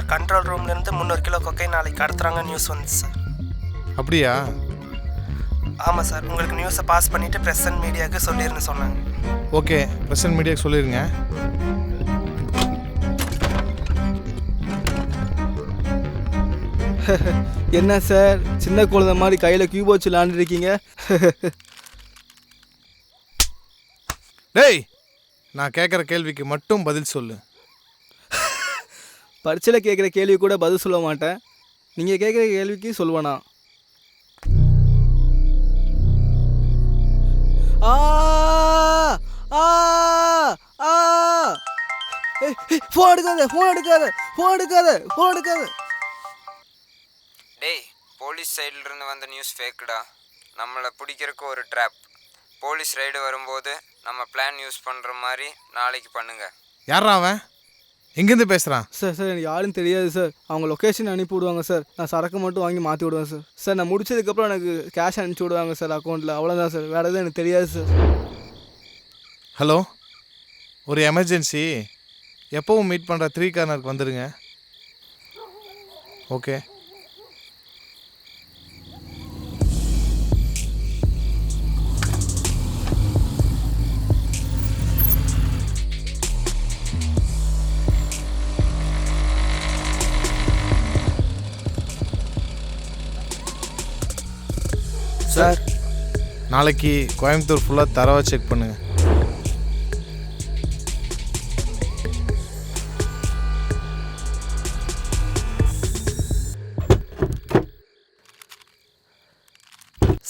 Sir control ரூம்லேருந்து 300 kilo cocaine நாளைக்கு கடத்துறாங்க news வந்துச்சு sir. அப்படியா? ஆமாம் சார், உங்களுக்கு நியூஸை பாஸ் பண்ணிவிட்டு ப்ரெஸ் அண்ட் மீடியாவுக்கு சொல்லிருன்னு சொன்னாங்க. ஓகே, ப்ரெஸ் அண்ட் மீடியாவுக்கு சொல்லிடுங்க. என்ன சார் சின்ன குழந்தை மாதிரி கையில் கியூப் வச்சு விளாண்டுருக்கீங்க? டேய், நான் கேட்குற கேள்விக்கு மட்டும் பதில் சொல்லு. பரீட்சையில் கேட்குற கேள்வி கூட பதில் சொல்ல மாட்டேன். நீங்கள் கேட்குற கேள்விக்கு சொல்லுவேண்ணா. ஃபோன் எடுக்காத, ஃபோன் எடுக்காத, ஃபோன் எடுக்காத, ஃபோன் எடுக்காத. டேய், போலீஸ் சைட்லேருந்து வந்த நியூஸ் ஃபேக்குடா. நம்மளை பிடிக்கிறதுக்கு ஒரு ட்ராப். போலீஸ் ரைடு வரும்போது நம்ம பிளான் யூஸ் பண்ணுற மாதிரி நாளைக்கு பண்ணுங்க. யாரா அவன்? எங்கேருந்து பேசுகிறான்? சார் எனக்கு யாரும் தெரியாது சார். அவங்க லொக்கேஷன் அனுப்பி விடுவாங்க சார். நான் சரக்கு மட்டும் வாங்கி மாற்றி விடுவேன் சார். சார் நான் முடிச்சதுக்கப்புறம் எனக்கு கேஷ் அனுப்பிச்சி விடுவாங்க சார் அக்கௌண்ட்டில். அவ்வளோதான் சார், வேறு எதுவும் எனக்கு தெரியாது சார். ஹலோ, ஒரு எமர்ஜென்சி. எப்போவும் மீட் பண்ணுற 3 கார்னருக்கு வந்துடுங்க. ஓகே. சார் நாளைக்கு கோயம்புத்தூர் ஃபுல்லாக தரவாக செக் பண்ணுங்கள்.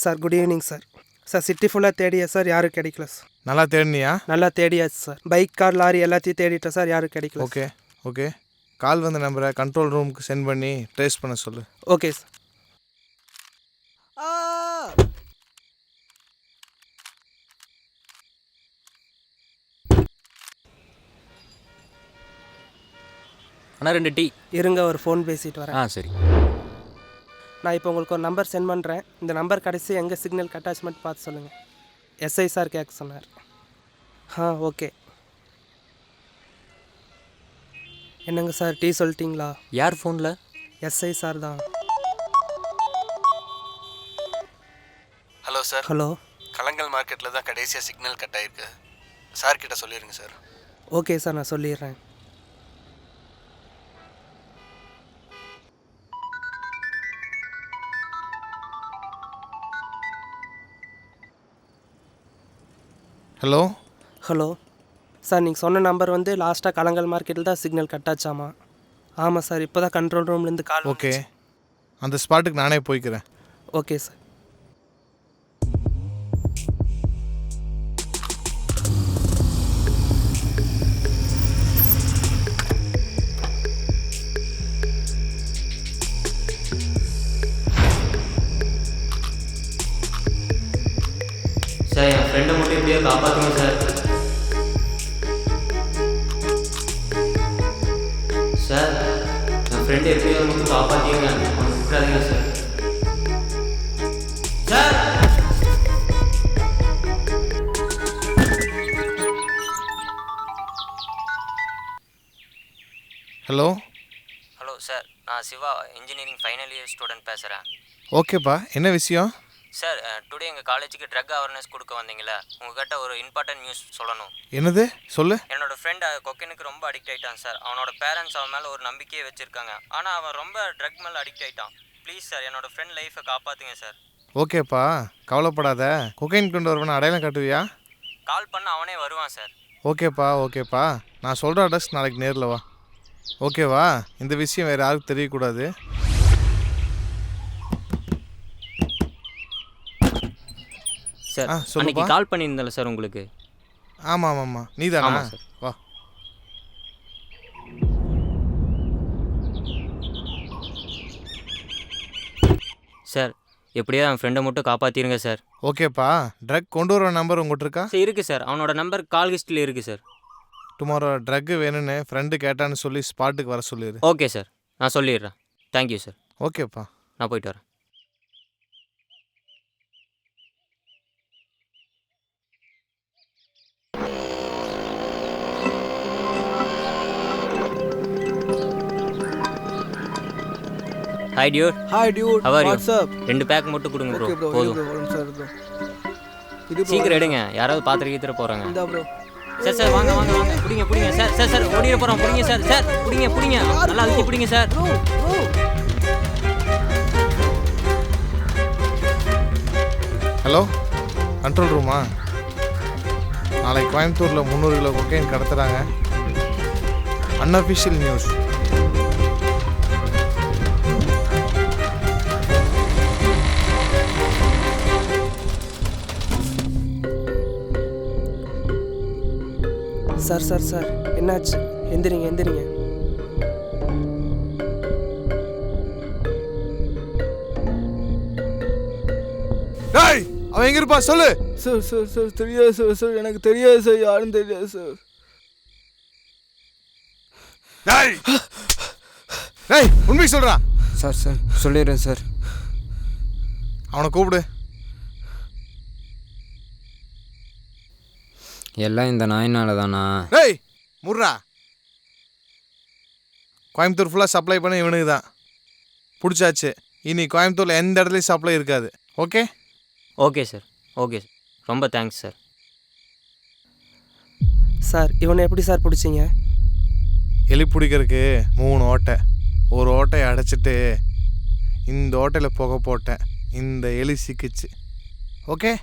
Sir good evening sir. Sir city ஃபுல்லாக தேடியா சார், யாரும் கிடைக்கல சார். நல்லா தேடினியா? நல்லா தேடியாச்சு சார். பைக் கார் லாரி எல்லாத்தையும் தேடிட்டேன் சார், யாரும் கிடைக்கல. ஓகே ஓகே, கால் வந்த நம்பரை கண்ட்ரோல் ரூமுக்கு சென்ட் பண்ணி ட்ரேஸ் பண்ண சொல்லு. Okay sir. அண்ணா 2 டீ. இருங்க, ஒரு ஃபோன் பேசிட்டு வரேன். சரி. நான் இப்போ உங்களுக்கு ஒரு நம்பர் சென்ட் பண்ணுறேன். இந்த நம்பர் கடைசி எங்கே சிக்னல் அட்டாச்மெண்ட் பார்த்து சொல்லுங்கள். எஸ்ஐ சார் கேட்க சொன்னார். ஓகே. என்னங்க சார், டீ சொல்லிட்டீங்களா? யார் ஃபோனில்? எஸ்ஐ சார் தான். Hello sir. ஹலோ. கலங்கல் மார்க்கெட்டில் தான் கடைசியாக சிக்னல் கட் ஆகிருக்கு. சார் கிட்ட சொல்லிடுங்க சார். ஓகே சார், நான் சொல்லிடுறேன். ஹலோ. ஹலோ சார், நீங்கள் சொன்ன நம்பர் வந்து லாஸ்ட்டாக கலங்கல் மார்க்கெட்டில் தான் சிக்னல் கட் ஆச்சாமா. ஆமாம் சார், இப்போ தான் கண்ட்ரோல் ரூம்லேருந்து கால். ஓகே, அந்த ஸ்பாட்டுக்கு நானே போய்க்கிறேன். Okay sir. சார் என் ஃப்ரெண்டை மட்டும் எப்படியோ காப்பாற்றுங்க சார். சார் என் ஃப்ரெண்டை எப்படியோ மட்டும் காப்பாற்றிங்க, அவனை விட்டுறாதீங்க sir. Sir hello. Hello sir, நான் Siva, engineering final year student பேசுகிறேன். ஓகேப்பா, என்ன விஷயம்? சார் டுடே எங்கள் காலேஜுக்கு ட்ரக் அவேர்னஸ் கொடுக்க வந்தீங்களா, உங்கள்கிட்ட ஒரு இம்பார்ட்டன்ட் நியூஸ் சொல்லணும். என்னது சொல்லு. என்னோடய ஃப்ரெண்ட் கொக்கைனுக்கு ரொம்ப அடிக்ட் ஆகிட்டான் சார். அவனோட பேரண்ட்ஸ் அவன் மேலே ஒரு நம்பிக்கையை வச்சுருக்காங்க. ஆனால் அவன் ரொம்ப ட்ரக் மேலே அடிக்ட் ஆகிட்டான். ப்ளீஸ் சார், என்னோடய ஃப்ரெண்ட் லைஃப்பை காப்பாற்றுங்க சார். ஓகேப்பா, கவலைப்படாத. கொக்கைன் கொண்டு வரவன அடையாளம் காட்டுவியா? கால் பண்ண அவனே வருவான் சார். ஓகேப்பா, நான் சொல்கிற அட்ரஸ் நாளைக்கு நேரில் வா. ஓகேவா? இந்த விஷயம் வேறு யாருக்கும் தெரியக்கூடாது. சார் அன்னைக்கு கால் பண்ணியிருந்தேன்ல சார் உங்களுக்கு. ஆமாம், நீ தானா? சார். வா. சார் எப்படியா என் ஃப்ரெண்டை மட்டும் காப்பாற்றிருங்க சார். ஓகேப்பா, ட்ரக் கொண்டு வர நம்பர் உங்கள்கிட்ட இருக்கா? சார் இருக்குது சார், அவனோட நம்பர் கால் ஹிஸ்ட்ரியில் இருக்குது சார். டுமாரோ ட்ரக்கு வேணும்னு ஃப்ரெண்டு கேட்டான்னு சொல்லி ஸ்பாட்டுக்கு வர சொல்லிடு. ஓகே சார், நான் சொல்லிடுறேன். Thank you sir. ஓகேப்பா, நான் போயிட்டு வரேன். Hi dude. Hi dude. How are you? What's up? 2 pack மட்டும் கொடுங்க ப்ரோ. Okay bro. போதும். Sir bro. இது bro. சீக்கிரம் எடுங்க, யாராவது பாத்திரக்கீத்திர போகிறாங்க. இந்தா ப்ரோ. சார் சார் வாங்க வாங்க வாங்க, பிடிங்க சார் சார் சார் ஓடிட போகிறோம், பிடிங்க சார் சார் பிடிங்க நல்லா அழுத்தி பிடிங்க சார். ஹலோ, கண்ட்ரோல் ரூமா? நாளைக்கு கோயம்புத்தூரில் 300 கிலோ கொக்கைன் கடத்துகிறாங்க. Unofficial news. Sir sir sir என்னாச்சு? எந்திரிங்க எந்திரிங்க. டேய், அவன் எங்க இருப்பா சொல்லு. சார் சார் சார் தெரியாது சார். சார் எனக்கு தெரியாது சார். யாரும் தெரியாது சார். டேய் டேய், உண்மை சொல்றா. சார் சார் சொல்லிடுறேன் சார். அவனை கூப்பிடு. எல்லாம் இந்த நாயினால தானா? டேய் முர்ரா. கோயம்புத்தூர் ஃபுல்லாக சப்ளை பண்ண இவனுக்கு தான் பிடிச்சாச்சு. இனி கோயம்புத்தூரில் எந்த இடத்துலையும் சப்ளை இருக்காது. Okay okay sir. Okay sir, ரொம்ப தேங்க்ஸ் சார். சார் இவனை எப்படி சார் பிடிச்சிங்க? எலி பிடிக்கிறதுக்கு 3 ஓட்டை. ஒரு ஓட்டையை அடைச்சிட்டு இந்த ஓட்டையில் புகை போட்டேன். இந்த எலி சிக்கிச்சு. ஓகே.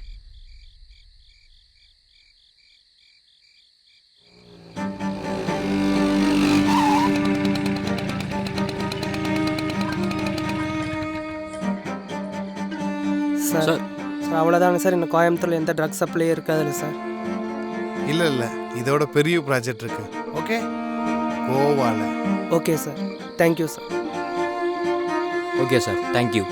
சார் சார் அவ்வளோதாங்க சார். இன்னும் கோயம்புத்தூரில் எந்த ட்ரக்ஸ் சப்ளை இருக்காதுல்ல சார்? இல்லை இதோட பெரிய ப்ராஜெக்ட் இருக்கு. ஓகே, கோவாவில். Okay sir, thank you sir. Okay sir, thank you.